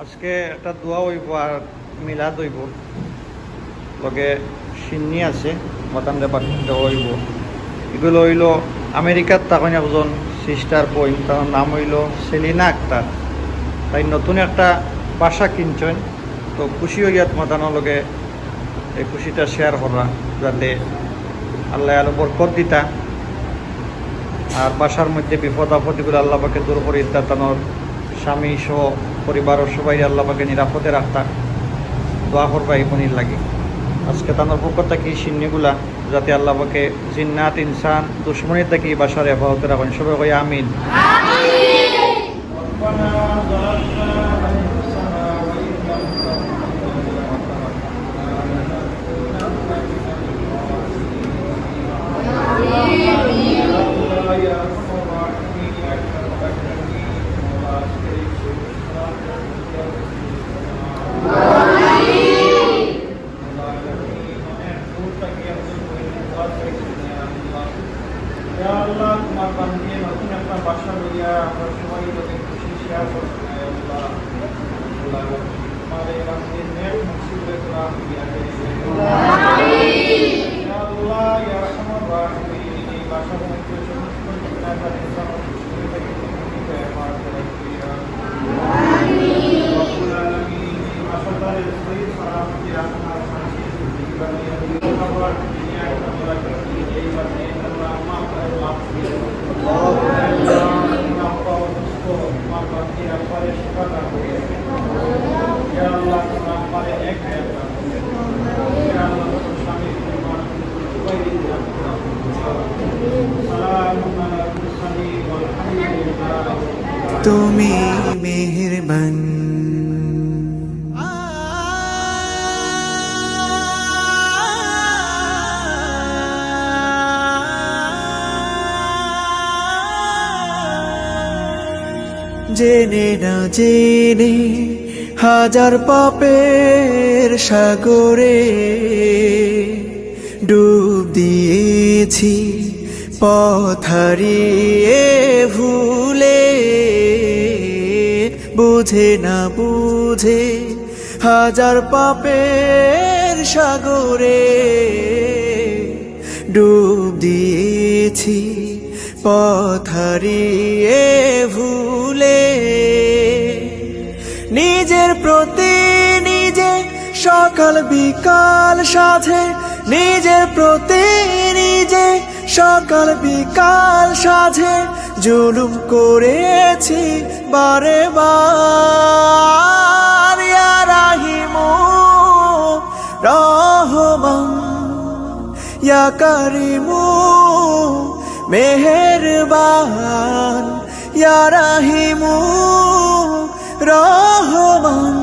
আজকে একটা দোয়া হইব আর মিলাদ হইব, লগে সিন্নি আছে মাতানরে দেওয়া হইব। এগুলো হইল আমেরিকার তখন একজন সিস্টার বই, তার নাম হইল সেলিনা আক্তার। তাই নতুন একটা বাসা কিনছেন, তো খুশি হইয়া মাতানোর লগে এই খুশিটা শেয়ার করা, যাতে আল্লাহ আলো বরকত দিতা আর বাসার মধ্যে বিপদ আপদগুলো আল্লাহ পাকে দূর করে দিতা, তানোর স্বামী সহ পরিবারের সবাই আল্লাহ পাকে নিরাপদে রাখতা। দোয়া করবা এই পনির লাগে। আজকে তানোর পক্ষ থেকে সিন্নিগুলা যাতে আল্লাহ পাকে জিন্নাত ইনসান দুশ্মনী থেকে বাসার হেফাজতে রাখেন, সবাই কই আমিন। আল্লাহ তোমার বান্দি নতুন একটা বাসা লইয়া আমরা সবাই তাদের খুশি শেয়ার করছি। আল্লাহ তোমার এই বান্দির নেক মুসিবতে তোরা দিয়া দে আল্লাহ, ইয়া রাহমান রাহিম। এই বাসার মধ্যে সমস্ত গুনাহগার ইনসান মুসলিম থেকে তুমি দয়া করে দিয়া আমিন রব্বুল আলামিন। এই বাসাটারে সহি সালামতি রাখার শান্তি বানিয়ে দিও আবার দুনিয়া তোমরা এই বাসে আল্লাহ মাফ করে মাফ করে আল্লাহ পাও তো মাফ করে আপরে শিফা করে ইয়া আল্লাহ তোমার পারে এক হায়াত ইয়া আল্লাহ স্বামী পরিবার সবাই সালামু আলাইকুম মুরসালিন আলহামদুলিল্লাহ। তুমি মেহেরবান। জেনে না জেনে হাজার পাপের সাগরে ডুব দিয়েছি, পথ হারিয়ে ভুলে। বুঝে না বুঝে হাজার পাপের সাগরে ডুব দিয়েছি, পথ হারিয়ে ভুলে। নিজের প্রতি নিজে সকাল বিকাল সাধে, নিজের প্রতি নিজে সকাল বিকাল সাধে জুলুম করেছি বারে বার। ইয়া রাহিমু রহমান, ইয়া কারিমু মেহেরবান, ইয়া রাহিমু রহমান,